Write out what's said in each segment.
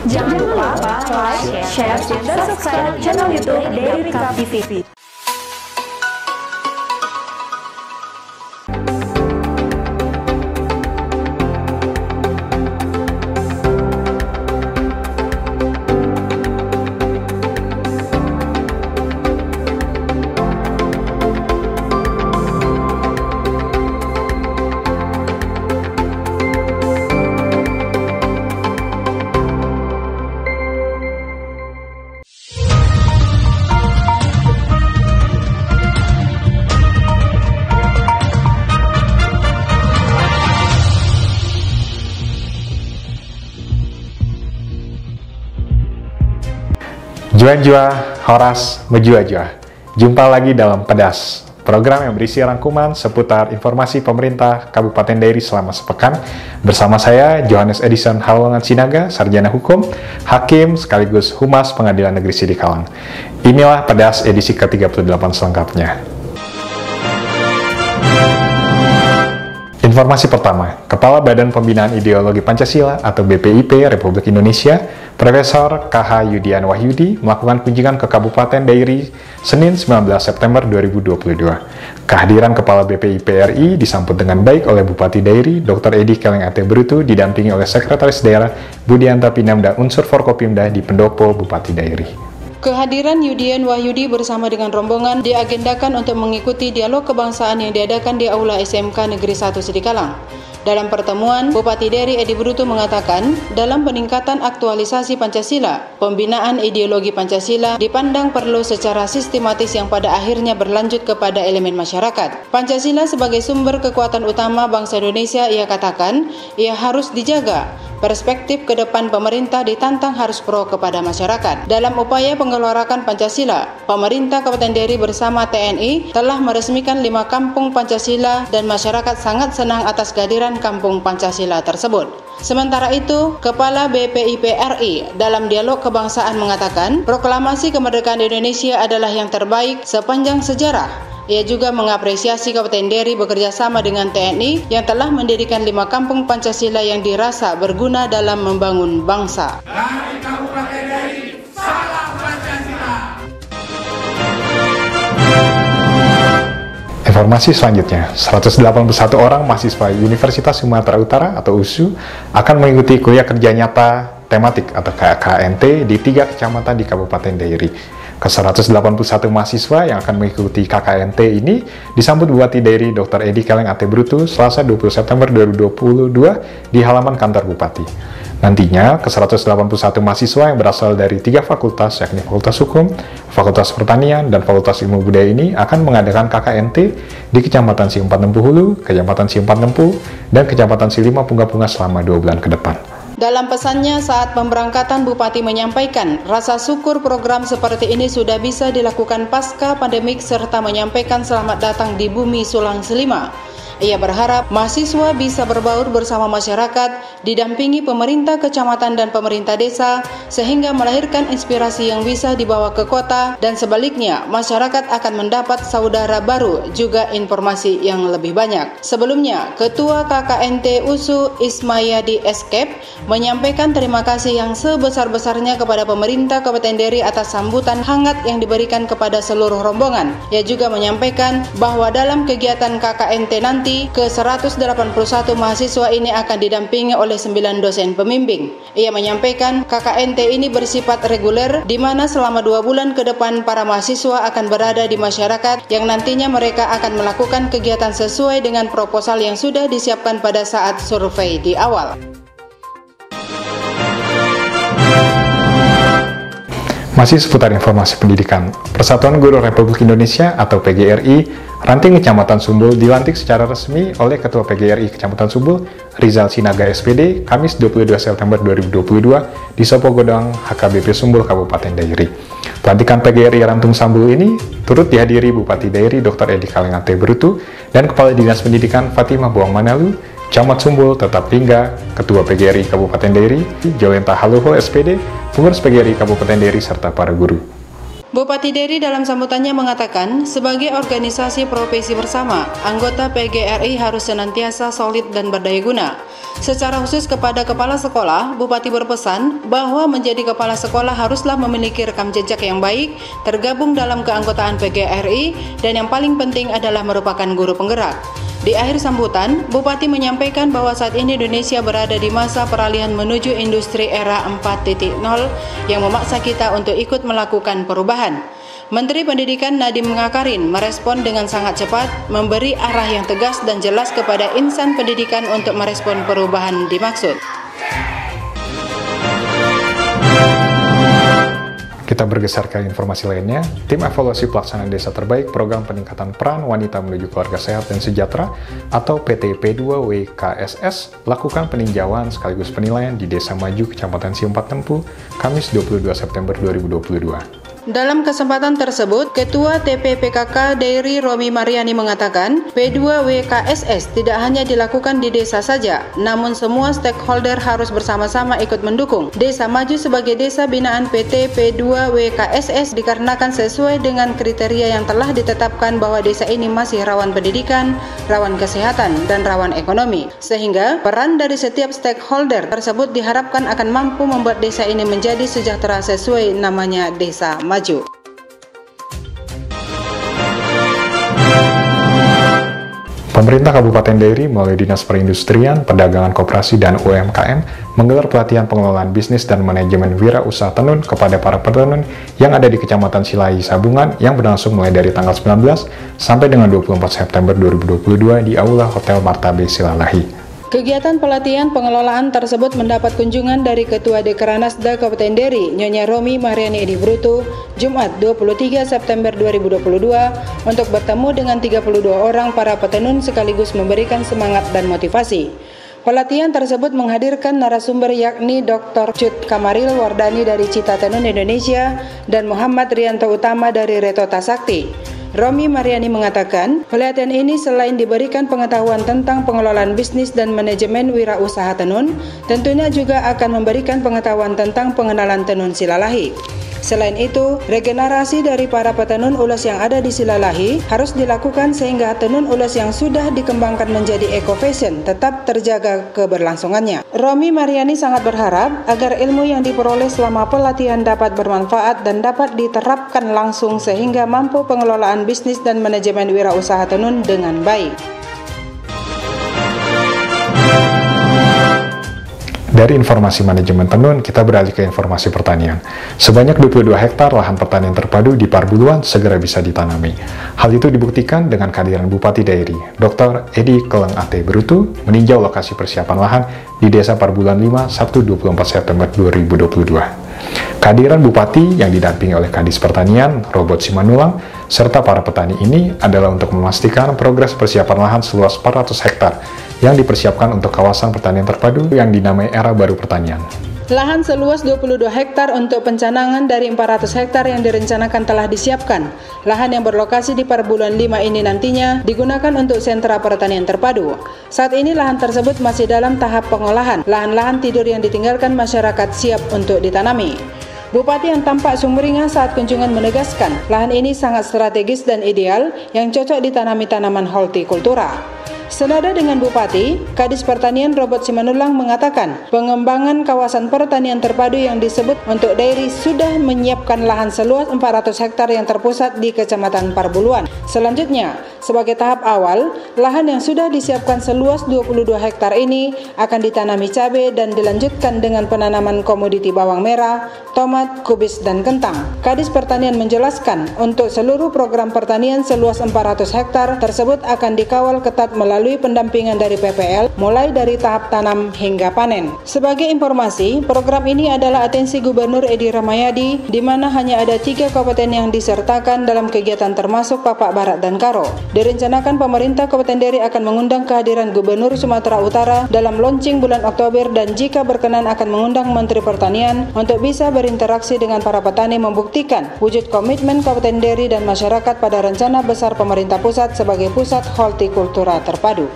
Jangan lupa like, share, dan subscribe channel YouTube Daily Recap TV. Jua-jua, horas, menjua-jua. Jumpa lagi dalam Pedas, program yang berisi rangkuman seputar informasi pemerintah Kabupaten Dairi selama sepekan. Bersama saya, Johannes Edison Halongan Sinaga, Sarjana Hukum, Hakim sekaligus Humas Pengadilan Negeri Sidikalang. Inilah Pedas edisi ke-38 selengkapnya. Informasi pertama, Kepala Badan Pembinaan Ideologi Pancasila atau BPIP Republik Indonesia, Profesor KH Yudian Wahyudi melakukan kunjungan ke Kabupaten Dairi Senin 19 September 2022. Kehadiran Kepala BPIP RI disambut dengan baik oleh Bupati Dairi, Dr. Edi Keleng Ate Brutu, didampingi oleh Sekretaris Daerah Budianta Pinamda Unsur Forkopimda di Pendopo, Bupati Dairi. Kehadiran Yudian Wahyudi bersama dengan rombongan diagendakan untuk mengikuti dialog kebangsaan yang diadakan di Aula SMK Negeri 1 Sidikalang. Dalam pertemuan, Bupati Dairi Edi Brutu mengatakan, dalam peningkatan aktualisasi Pancasila, pembinaan ideologi Pancasila dipandang perlu secara sistematis yang pada akhirnya berlanjut kepada elemen masyarakat. Pancasila sebagai sumber kekuatan utama bangsa Indonesia, ia katakan, ia harus dijaga. Perspektif ke depan pemerintah ditantang harus pro kepada masyarakat. Dalam upaya pengelolakan Pancasila, pemerintah Kabupaten Dairi bersama TNI telah meresmikan 5 kampung Pancasila dan masyarakat sangat senang atas kehadiran kampung Pancasila tersebut. Sementara itu, Kepala BPIP RI dalam dialog kebangsaan mengatakan, proklamasi kemerdekaan Indonesia adalah yang terbaik sepanjang sejarah. Ia juga mengapresiasi Kabupaten Dairi bekerja sama dengan TNI yang telah mendirikan 5 kampung Pancasila yang dirasa berguna dalam membangun bangsa. Dari Kabupaten Dairi, salam Pancasila. Informasi selanjutnya, 181 orang mahasiswa Universitas Sumatera Utara atau USU akan mengikuti kuliah kerja nyata tematik atau KKNT di 3 kecamatan di Kabupaten Dairi. Ke-181 mahasiswa yang akan mengikuti KKNT ini disambut Bupati Dairi Dr. Edi Keleng Ate Brutu Selasa 20 September 2022 di halaman kantor Bupati. Nantinya, ke-181 mahasiswa yang berasal dari 3 fakultas, yakni Fakultas Hukum, Fakultas Pertanian, dan Fakultas Ilmu Budaya ini akan mengadakan KKNT di Kecamatan Simpang Nempuh Hulu, Kecamatan Simpang Nempuh, dan Kecamatan Silima Punggah-Punggah selama 2 bulan ke depan. Dalam pesannya saat pemberangkatan, Bupati menyampaikan rasa syukur program seperti ini sudah bisa dilakukan pasca pandemik serta menyampaikan selamat datang di bumi Sulang Selima. Ia berharap mahasiswa bisa berbaur bersama masyarakat, didampingi pemerintah kecamatan dan pemerintah desa, sehingga melahirkan inspirasi yang bisa dibawa ke kota, dan sebaliknya, masyarakat akan mendapat saudara baru, juga informasi yang lebih banyak. Sebelumnya, Ketua KKNT USU Ismayadi Escape menyampaikan terima kasih yang sebesar-besarnya kepada pemerintah Kabupaten Dairi atas sambutan hangat yang diberikan kepada seluruh rombongan. Ia juga menyampaikan bahwa dalam kegiatan KKNT nanti, ke-181 mahasiswa ini akan didampingi oleh 9 dosen pembimbing. Ia menyampaikan KKNT ini bersifat reguler, di mana selama 2 bulan ke depan para mahasiswa akan berada di masyarakat yang nantinya mereka akan melakukan kegiatan sesuai dengan proposal yang sudah disiapkan pada saat survei di awal. Masih seputar informasi pendidikan, Persatuan Guru Republik Indonesia atau PGRI Ranting Kecamatan Sumbul dilantik secara resmi oleh Ketua PGRI Kecamatan Sumbul, Rizal Sinaga SPD, Kamis 22 September 2022 di Sopo Godang HKBP Sumbul, Kabupaten Dairi. Pelantikan PGRI Ranting Sumbul ini turut dihadiri Bupati Dairi Dr. Edi Keleng Ate Brutu dan Kepala Dinas Pendidikan Fatimah Buang Manalu, Camat Sumbul Tetap Lingga, Ketua PGRI Kabupaten Dairi, Jolenta Haluho SPD, Pengurus PGRI Kabupaten Dairi, serta para guru. Bupati Dery dalam sambutannya mengatakan, sebagai organisasi profesi bersama, anggota PGRI harus senantiasa solid dan berdaya guna. Secara khusus kepada kepala sekolah, Bupati berpesan bahwa menjadi kepala sekolah haruslah memiliki rekam jejak yang baik, tergabung dalam keanggotaan PGRI, dan yang paling penting adalah merupakan guru penggerak. Di akhir sambutan, Bupati menyampaikan bahwa saat ini Indonesia berada di masa peralihan menuju industri era 4.0 yang memaksa kita untuk ikut melakukan perubahan. Menteri Pendidikan Nadiem Makarim merespon dengan sangat cepat, memberi arah yang tegas dan jelas kepada insan pendidikan untuk merespon perubahan dimaksud. Kita bergeser ke informasi lainnya. Tim Evaluasi Pelaksanaan Desa Terbaik Program Peningkatan Peran Wanita Menuju Keluarga Sehat dan Sejahtera atau PT P2WKSS lakukan peninjauan sekaligus penilaian di Desa Maju, Kecamatan Siumpat Tempu, Kamis 22 September 2022. Dalam kesempatan tersebut, Ketua TPPKK Dery Romi Mariani mengatakan, P2WKSS tidak hanya dilakukan di desa saja, namun semua stakeholder harus bersama-sama ikut mendukung. Desa Maju sebagai desa binaan PT P2WKSS dikarenakan sesuai dengan kriteria yang telah ditetapkan bahwa desa ini masih rawan pendidikan, rawan kesehatan, dan rawan ekonomi. Sehingga peran dari setiap stakeholder tersebut diharapkan akan mampu membuat desa ini menjadi sejahtera sesuai namanya Desa Maju. Pemerintah Kabupaten Dery melalui Dinas Perindustrian, Perdagangan Koperasi dan UMKM menggelar pelatihan pengelolaan bisnis dan manajemen wira usaha tenun kepada para petenun yang ada di Kecamatan Silahi Sabungan yang berlangsung mulai dari tanggal 19 sampai dengan 24 September 2022 di Aula Hotel Martabe Silalahi. Kegiatan pelatihan pengelolaan tersebut mendapat kunjungan dari Ketua Dekranasda Kabupaten Dery, Nyonya Romi Mariani Edi Brutu, Jumat 23 September 2022 untuk bertemu dengan 32 orang para petenun sekaligus memberikan semangat dan motivasi. Pelatihan tersebut menghadirkan narasumber yakni Dr. Cut Kamaril Wardani dari Cita Tenun Indonesia dan Muhammad Rianto Utama dari Retota Sakti. Romi Mariani mengatakan, pelatihan ini selain diberikan pengetahuan tentang pengelolaan bisnis dan manajemen wirausaha tenun, tentunya juga akan memberikan pengetahuan tentang pengenalan tenun Silalahi. Selain itu, regenerasi dari para petenun ulas yang ada di Silalahi harus dilakukan sehingga tenun ulas yang sudah dikembangkan menjadi eco-fashion tetap terjaga keberlangsungannya. Romi Mariani sangat berharap agar ilmu yang diperoleh selama pelatihan dapat bermanfaat dan dapat diterapkan langsung sehingga mampu pengelolaan bisnis dan manajemen wirausaha tenun dengan baik. Dari informasi manajemen tenun, kita beralih ke informasi pertanian. Sebanyak 22 hektar lahan pertanian terpadu di Parbuluan segera bisa ditanami. Hal itu dibuktikan dengan kehadiran Bupati Dery, Dr. Edi Keleng Ate Brutu, meninjau lokasi persiapan lahan di Desa Parbuluan 5, Sabtu 24 September 2022. Kehadiran Bupati yang didampingi oleh Kadis Pertanian, Robot Simanulang, serta para petani ini adalah untuk memastikan progres persiapan lahan seluas 400 hektar yang dipersiapkan untuk kawasan pertanian terpadu yang dinamai Era Baru Pertanian. Lahan seluas 22 hektar untuk pencanangan dari 400 hektar yang direncanakan telah disiapkan. Lahan yang berlokasi di Parbuluan 5 ini nantinya digunakan untuk sentra pertanian terpadu. Saat ini lahan tersebut masih dalam tahap pengolahan. Lahan-lahan tidur yang ditinggalkan masyarakat siap untuk ditanami. Bupati yang tampak sumringah saat kunjungan menegaskan, lahan ini sangat strategis dan ideal yang cocok ditanami tanaman hortikultura. Senada dengan Bupati, Kadis Pertanian Robot Simanulang mengatakan pengembangan kawasan pertanian terpadu yang disebut untuk Dery sudah menyiapkan lahan seluas 400 hektar yang terpusat di Kecamatan Parbuluan. Selanjutnya, sebagai tahap awal, lahan yang sudah disiapkan seluas 22 hektar ini akan ditanami cabai dan dilanjutkan dengan penanaman komoditi bawang merah, tomat, kubis, dan kentang. Kadis Pertanian menjelaskan untuk seluruh program pertanian seluas 400 hektar tersebut akan dikawal ketat melalui pendampingan dari PPL mulai dari tahap tanam hingga panen. Sebagai informasi, program ini adalah atensi Gubernur Edi Rahmayadi di mana hanya ada 3 kabupaten yang disertakan dalam kegiatan termasuk Papak Barat dan Karo. Direncanakan pemerintah Kabupaten Dery akan mengundang kehadiran Gubernur Sumatera Utara dalam launching bulan Oktober dan jika berkenan akan mengundang Menteri Pertanian untuk bisa berinteraksi dengan para petani membuktikan wujud komitmen Kabupaten Dery dan masyarakat pada rencana besar pemerintah pusat sebagai pusat hortikultura terpadu.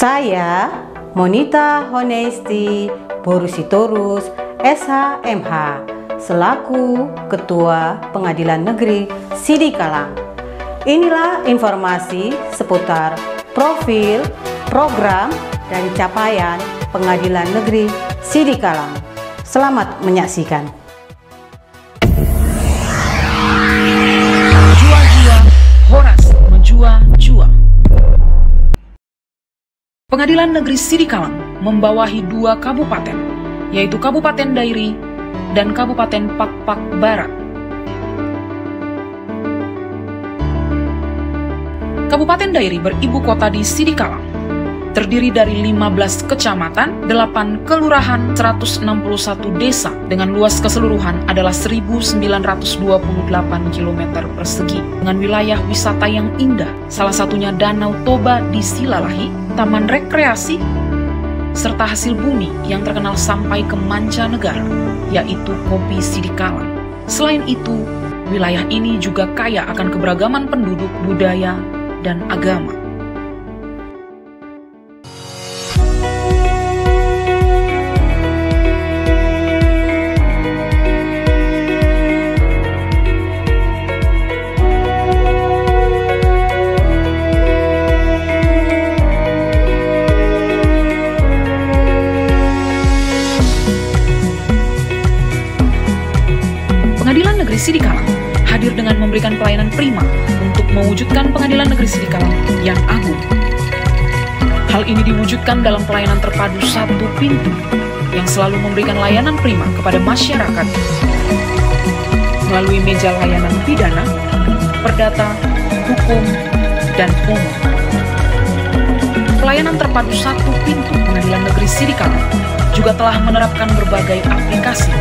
Saya Monita Honesti Borusitorus SHMH selaku Ketua Pengadilan Negeri Sidikalang. Inilah informasi seputar profil, program, dan capaian Pengadilan Negeri Sidikalang. Selamat menyaksikan. Jua-jua, Horas menjua-jua. Pengadilan Negeri Sidikalang membawahi 2 kabupaten, yaitu Kabupaten Dairi dan Kabupaten Pakpak Barat. Kabupaten Dairi beribu kota di Sidikalang, terdiri dari 15 kecamatan, 8 kelurahan, 161 desa dengan luas keseluruhan adalah 1.928 km persegi dengan wilayah wisata yang indah, salah satunya Danau Toba di Silalahi, taman rekreasi, serta hasil bumi yang terkenal sampai ke mancanegara, yaitu kopi Sidikalang. Selain itu, wilayah ini juga kaya akan keberagaman penduduk, budaya, dan agama. Pengadilan Negeri Sidikalang hadir dengan memberikan pelayanan prima untuk mewujudkan Pengadilan Negeri Sidikalang yang agung. Hal ini diwujudkan dalam pelayanan terpadu satu pintu yang selalu memberikan layanan prima kepada masyarakat melalui meja layanan pidana, perdata, hukum, dan umum. Pelayanan terpadu satu pintu Pengadilan Negeri Sidikalang juga telah menerapkan berbagai aplikasi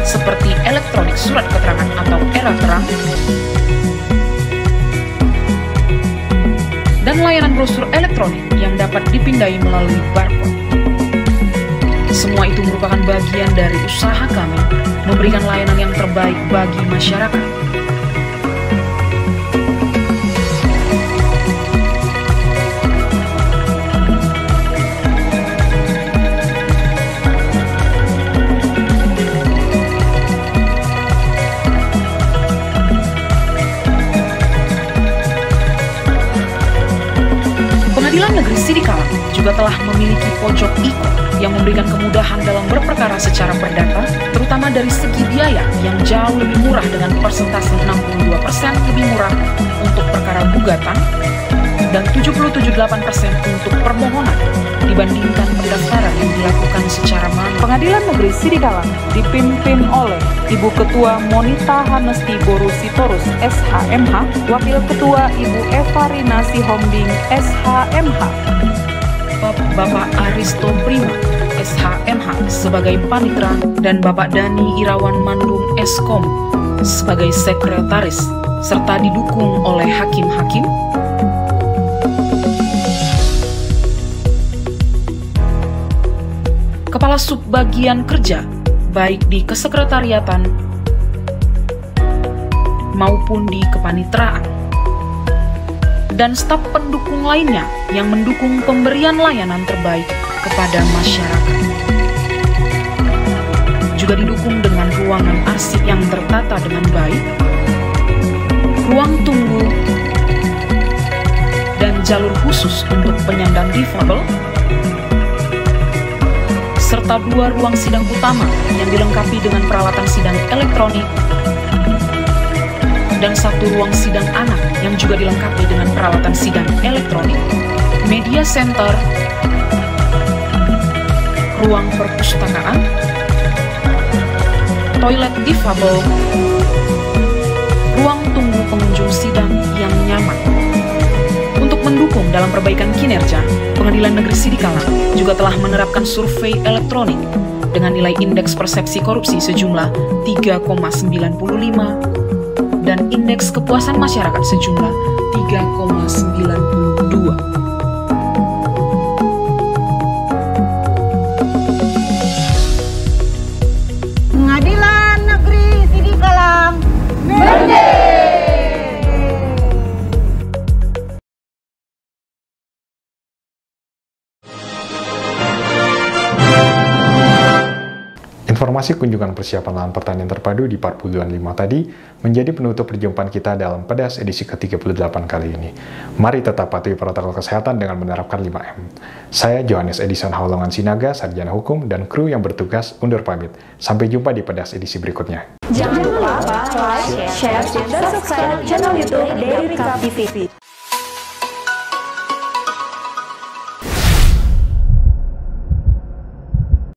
seperti elektronik surat keterangan atau era terang, dan layanan brosur elektronik yang dapat dipindai melalui barcode. Semua itu merupakan bagian dari usaha kami memberikan layanan yang terbaik bagi masyarakat. Pengadilan Negeri Sidikalang juga telah memiliki pojok e-court yang memberikan kemudahan dalam berperkara secara perdata, terutama dari segi biaya yang jauh lebih murah dengan persentase 62% lebih murah untuk perkara gugatan dan 77,8% untuk permohonan dibandingkan pendaftaran yang dilakukan secara manual. Pengadilan Negeri Sidikalang dipimpin oleh Ibu Ketua Monita Honesti Borusitorus SHMH, Wakil Ketua Ibu Eva Rina Sihombing SHMH, Bapak Aristo Prima SHMH sebagai panitera dan Bapak Dani Irawan Mandung Eskom sebagai sekretaris, serta didukung oleh hakim-hakim, kepala subbagian kerja baik di kesekretariatan maupun di kepaniteraan, dan staf pendukung lainnya yang mendukung pemberian layanan terbaik kepada masyarakat. Juga didukung dengan ruangan arsip yang tertata dengan baik, ruang tunggu, dan jalur khusus untuk penyandang difabel, serta 2 ruang sidang utama yang dilengkapi dengan peralatan sidang elektronik, dan 1 ruang sidang anak yang juga dilengkapi dengan peralatan sidang elektronik, media center, ruang perpustakaan, toilet difabel, ruang tunggu pengunjung sidang yang nyaman. Untuk mendukung dalam perbaikan kinerja, Pengadilan Negeri Sidikalang juga telah menerapkan survei elektronik dengan nilai indeks persepsi korupsi sejumlah 3,95 dan indeks kepuasan masyarakat sejumlah 3,92. Pengadilan Negeri Sidikalang Informasi kunjungan persiapan lahan pertanian terpadu di Parpuluhan 5 tadi menjadi penutup perjumpaan kita dalam Pedas edisi ke-38 kali ini. Mari tetap patuhi protokol kesehatan dengan menerapkan 5M. Saya Johannes Edison Haulongan Sinaga, Sarjana Hukum, dan kru yang bertugas undur pamit. Sampai jumpa di Pedas edisi berikutnya. Jangan lupa like, share, dan subscribe channel YouTube Daily Recap TV.